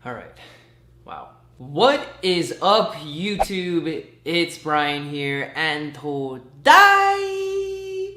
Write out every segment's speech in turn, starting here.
All right. Wow. What is up, YouTube? It's Brian here, and today,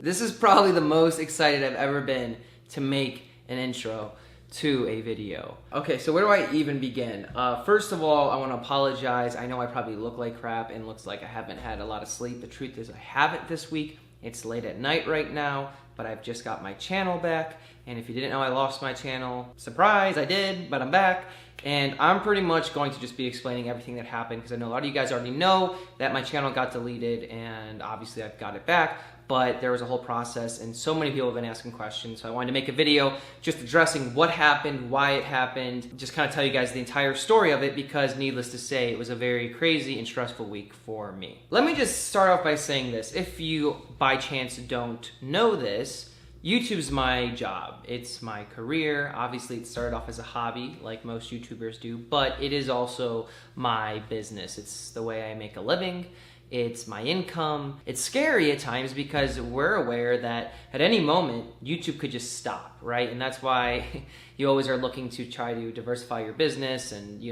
this is probably the most excited I've ever been to make an intro to a video. Okay, so where do I even begin? First of all, I want to apologize. I know I probably look like crap and looks like I haven't had a lot of sleep. The truth is I haven't this week. It's late at night right now, but I've just got my channel back. And if you didn't know I lost my channel, surprise, I did, but I'm back. And I'm pretty much going to just be explaining everything that happened because I know a lot of you guys already know that my channel got deleted and obviously I've got it back, but there was a whole process and so many people have been asking questions. So I wanted to make a video just addressing what happened, why it happened, just kind of tell you guys the entire story of it because needless to say, it was a very crazy and stressful week for me. Let me just start off by saying this. If you by chance don't know this, YouTube's my job. It's my career. Obviously, it started off as a hobby, like most YouTubers do, but it is also my business. It's the way I make a living. It's my income. It's scary at times because we're aware that at any moment, YouTube could just stop, right? And that's why you always are looking to try to diversify your business and,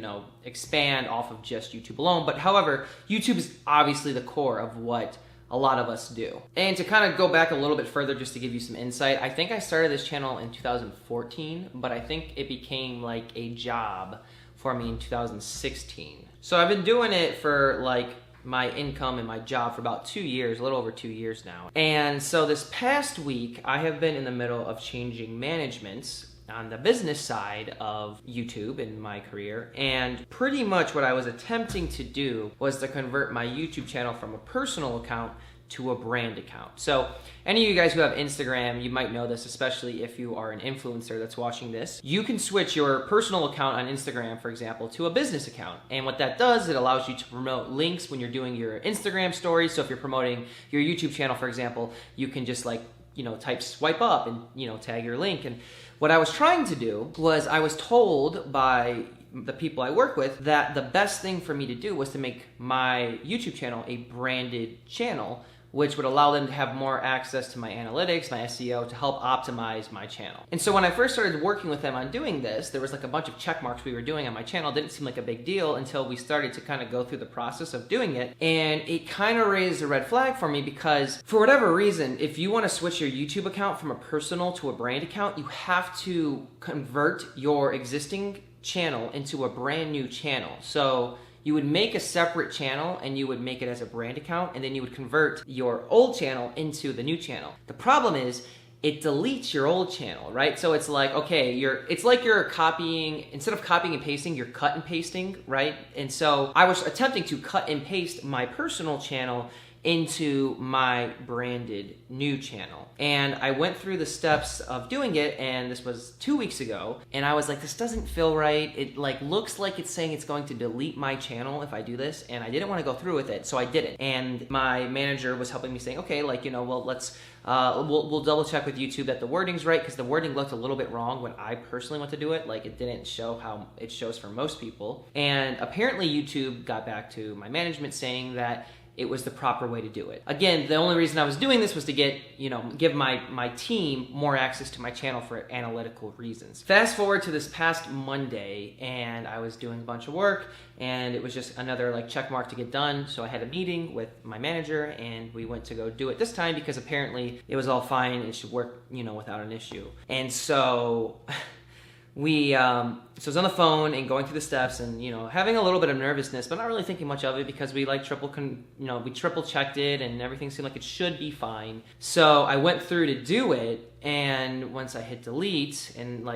expand off of just YouTube alone. But however, YouTube is obviously the core of what a lot of us do. And to kind of go back a little bit further just to give you some insight, I think I started this channel in 2014, but I think it became like a job for me in 2016. So I've been doing it for like my income and my job for about 2 years, a little over 2 years now. And so this past week, I have been in the middle of changing managements on the business side of YouTube in my career, and pretty much what I was attempting to do was to convert my YouTube channel from a personal account to a brand account. So any of you guys who have Instagram, you might know this, especially if you are an influencer that's watching this. You can switch your personal account on Instagram, for example, to a business account. And what that does, it allows you to promote links when you're doing your Instagram stories. So if you're promoting your YouTube channel, for example, you can just type swipe up and, tag your link. And what I was trying to do was I was told by the people I work with that the best thing for me to do was to make my YouTube channel a branded channel, which would allow them to have more access to my analytics, my SEO, to help optimize my channel. And so when I first started working with them on doing this, there was like a bunch of check marks we were doing on my channel. It didn't seem like a big deal until we started to kind of go through the process of doing it. And it kind of raised a red flag for me because for whatever reason, if you want to switch your YouTube account from a personal to a brand account, you have to convert your existing channel into a brand new channel. So you would make a separate channel and you would make it as a brand account and then you would convert your old channel into the new channel. The problem is it deletes your old channel, right? So it's like, okay, it's like you're copying, instead of copying and pasting, you're cut and pasting, right? And so I was attempting to cut and paste my personal channel into my branded new channel. And I went through the steps of doing it, and this was 2 weeks ago, and I was like, this doesn't feel right. It looks like it's saying it's going to delete my channel if I do this, and I didn't want to go through with it, so I didn't. And my manager was helping me saying, okay, well, let's we'll double check with YouTube that the wording's right, because the wording looked a little bit wrong when I personally went to do it. Like, it didn't show how it shows for most people. And apparently YouTube got back to my management saying that it was the proper way to do it. Again, the only reason I was doing this was to give my team more access to my channel for analytical reasons. Fast forward to this past Monday, and I was doing a bunch of work, and it was just another check mark to get done. So I had a meeting with my manager, and we went to go do it this time because apparently it was all fine. It should work, without an issue. And so so I was on the phone and going through the steps and, having a little bit of nervousness, but not really thinking much of it because we triple checked it and everything seemed like it should be fine. So I went through to do it, and once I hit delete and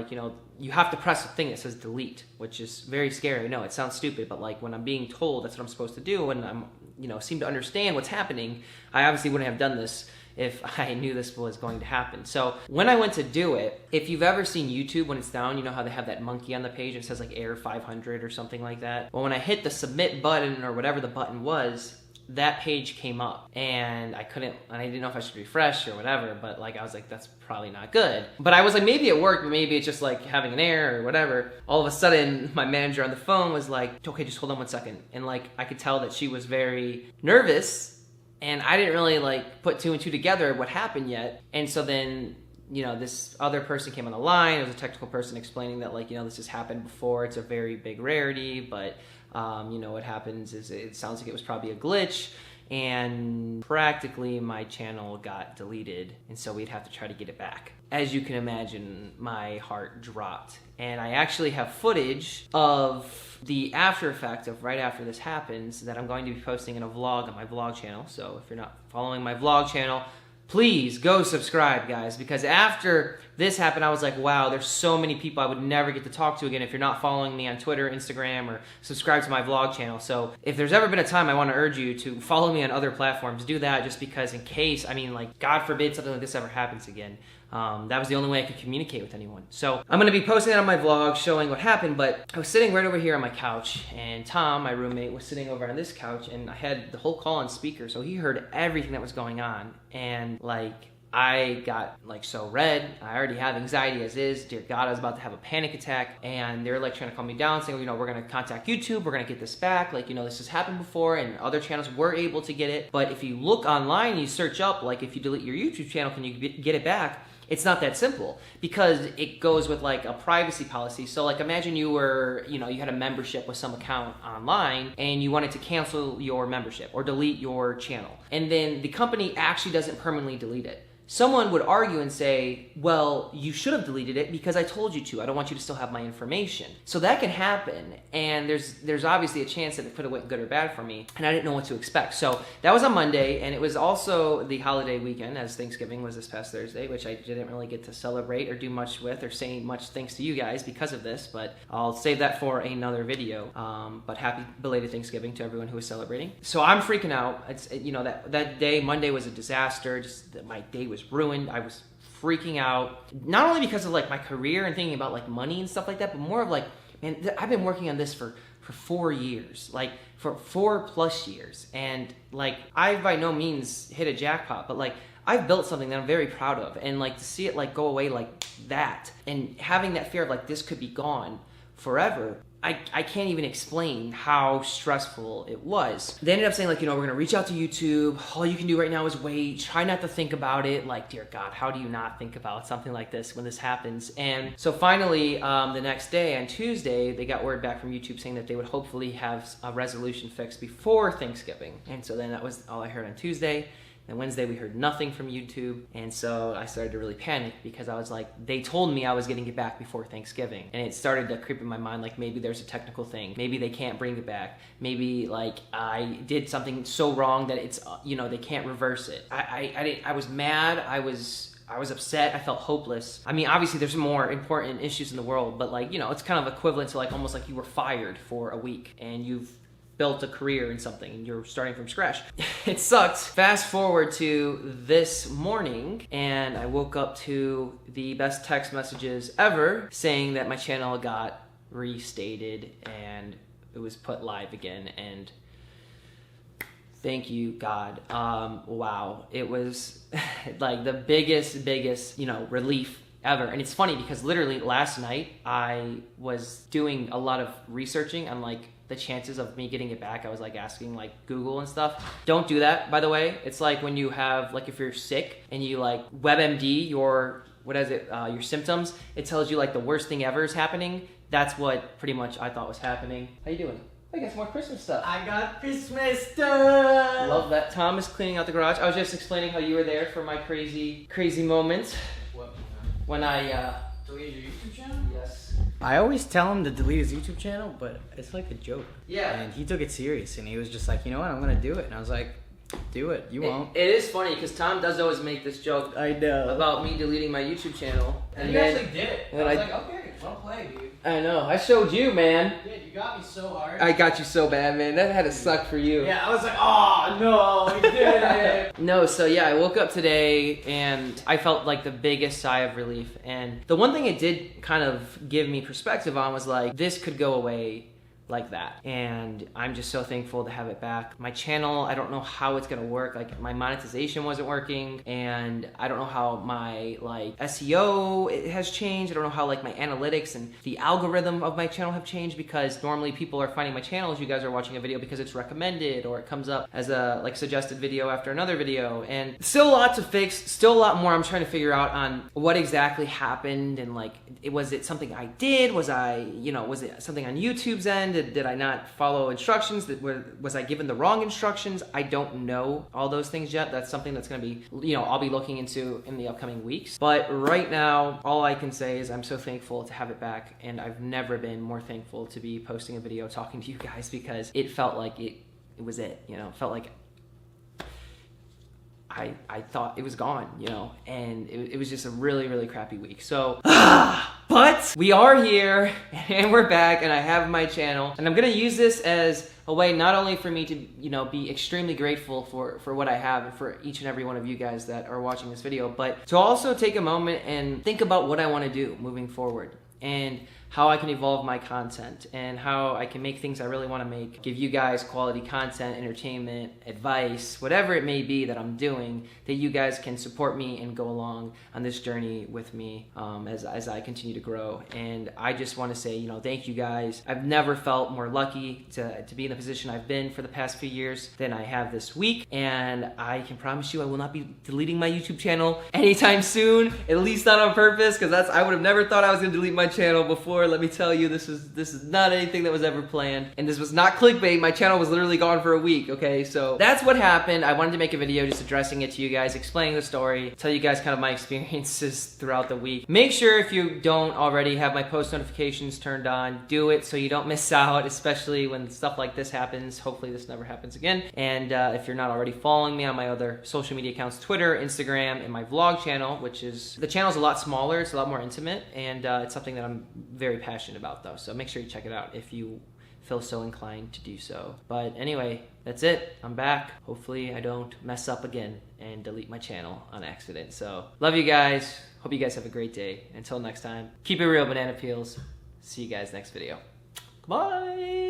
you have to press a thing that says delete, which is very scary. I know it sounds stupid, but when I'm being told that's what I'm supposed to do and I'm, seem to understand what's happening, I obviously wouldn't have done this if I knew this was going to happen. So when I went to do it, if you've ever seen YouTube when it's down, you know how they have that monkey on the page, it says error 500 or something like that. Well, when I hit the submit button or whatever the button was, that page came up and I didn't know if I should refresh or whatever, but I was like, that's probably not good. But I was like, maybe it worked, but maybe it's just having an error or whatever. All of a sudden, my manager on the phone was like, okay, just hold on 1 second. And I could tell that she was very nervous, and I didn't really put two and two together what happened yet. And so then this other person came on the line. It was a technical person explaining that, like, this has happened before. It's a very big rarity, but, what happens is it sounds like it was probably a glitch, and practically my channel got deleted, and so we'd have to try to get it back. As you can imagine, my heart dropped. And I actually have footage of the after effect of right after this happens that I'm going to be posting in a vlog on my vlog channel. So if you're not following my vlog channel, please go subscribe, guys, because after this happened, I was like, wow, there's so many people I would never get to talk to again if you're not following me on Twitter, Instagram, or subscribe to my vlog channel. So if there's ever been a time, I want to urge you to follow me on other platforms. Do that just because in case, God forbid something like this ever happens again. That was the only way I could communicate with anyone. So I'm going to be posting it on my vlog showing what happened, but I was sitting right over here on my couch, and Tom, my roommate, was sitting over on this couch, and I had the whole call on speaker, so he heard everything that was going on. And I got so red. I already have anxiety as is. Dear God, I was about to have a panic attack, and they're trying to calm me down, saying, we're going to contact YouTube. We're going to get this back. This has happened before, and other channels were able to get it. But if you look online, you search up, if you delete your YouTube channel, can you get it back? It's not that simple, because it goes with a privacy policy. So imagine you were, you had a membership with some account online and you wanted to cancel your membership or delete your channel. And then the company actually doesn't permanently delete it. Someone would argue and say, well, you should have deleted it because I told you to. I don't want you to still have my information. So that can happen, and there's obviously a chance that it could have went good or bad for me, and I didn't know what to expect. So that was on Monday, and it was also the holiday weekend, as Thanksgiving was this past Thursday, which I didn't really get to celebrate or do much with or say much thanks to you guys because of this, but I'll save that for another video. But happy belated Thanksgiving to everyone who is celebrating. So I'm freaking out. It's that day, Monday, was a disaster. My day was ruined. I was freaking out, not only because of my career and thinking about money and stuff like that, but more of man, I've been working on this for 4 years, for 4+ years, and I by no means hit a jackpot, but I've built something that I'm very proud of, and to see it go away like that, and having that fear of this could be gone forever, I can't even explain how stressful it was. They ended up saying we're gonna reach out to YouTube. All you can do right now is wait. Try not to think about it. Dear God, how do you not think about something like this when this happens? And so finally, the next day, on Tuesday, they got word back from YouTube saying that they would hopefully have a resolution fixed before Thanksgiving. And so then that was all I heard on Tuesday. And Wednesday, we heard nothing from YouTube, and so I started to really panic because I was they told me I was getting it back before Thanksgiving, and it started to creep in my mind, maybe there's a technical thing, maybe they can't bring it back, maybe I did something so wrong that it's they can't reverse it. I was mad, I was upset, I felt hopeless. Obviously there's more important issues in the world, but it's kind of equivalent to almost you were fired for a week and you've built a career in something and you're starting from scratch. It sucked. Fast forward to this morning, and I woke up to the best text messages ever saying that my channel got restated and it was put live again, and thank you, God. Wow. It was the biggest, relief ever. And it's funny because literally last night I was doing a lot of researching on the chances of me getting it back. I was asking Google and stuff. Don't do that, by the way. It's when you have if you're sick and you WebMD your your symptoms, it tells you the worst thing ever is happening. That's what pretty much I thought was happening. How you doing? I got some more Christmas stuff. I got Christmas stuff. Love that. Tom is cleaning out the garage. I was just explaining how you were there for my crazy moment. What? When I Deleted your YouTube channel? Yes. I always tell him to delete his YouTube channel, but it's a joke. Yeah. And he took it serious, and he was just you know what, I'm gonna do it. And I was like, do it. You won't. It is funny because Tom does always make this joke. I know. About me deleting my YouTube channel. And you actually did it. And I was okay, well play, dude. I know. I showed you, man. Yeah, you got me so hard. I got you so bad, man. That had to suck for you. Yeah, I was oh no, he did it. No, so yeah, I woke up today and I felt the biggest sigh of relief. And the one thing it did kind of give me perspective on was this could go away like that. And I'm just so thankful to have it back. My channel, I don't know how it's gonna work. Like my monetization wasn't working, and I don't know how my like SEO has changed. I don't know how like my analytics and the algorithm of my channel have changed, because normally people are finding my channel as you guys are watching a video because it's recommended or it comes up as a like suggested video after another video. And still a lot to fix, still a lot more I'm trying to figure out on what exactly happened, and like was it something I did? Was I, you know, was it something on YouTube's end? Did I not follow instructions? Was I given the wrong instructions? I don't know all those things yet. That's something that's going to be, you know, I'll be looking into in the upcoming weeks. But right now, all I can say is I'm so thankful to have it back, and I've never been more thankful to be posting a video talking to you guys, because it felt like it was it, you know, it felt like I thought it was gone, you know, and it was just a really, really crappy week. So, but we are here and we're back, and I have my channel, and I'm gonna use this as a way not only for me to, you know, be extremely grateful for what I have and for each and every one of you guys that are watching this video, but to also take a moment and think about what I want to do moving forward, and how I can evolve my content, and how I can make things I really want to make, give you guys quality content, entertainment, advice, whatever it may be that I'm doing, that you guys can support me and go along on this journey with me as I continue to grow. And I just want to say, you know, thank you guys. I've never felt more lucky to be in the position I've been for the past few years than I have this week, and I can promise you I will not be deleting my YouTube channel anytime soon, at least not on purpose, because I would have never thought I was going to delete my channel before. Let me tell you, this is not anything that was ever planned, and this was not clickbait. My channel was literally gone for a week, okay? So that's what happened. I wanted to make a video just addressing it to you guys, explaining the story, tell you guys kind of my experiences throughout the week. Make sure if you don't already have my post notifications turned on, do it so you don't miss out, especially when stuff like this happens. Hopefully this never happens again. And if you're not already following me on my other social media accounts, Twitter, Instagram, and my vlog channel, which is, the channel's a lot smaller, it's a lot more intimate, and it's something that I'm very passionate about though, so make sure you check it out if you feel so inclined to do so. But anyway, that's it. I'm back. Hopefully I don't mess up again and delete my channel on accident. So love you guys. Hope you guys have a great day. Until next time, keep it real, banana peels. See you guys next video. Bye.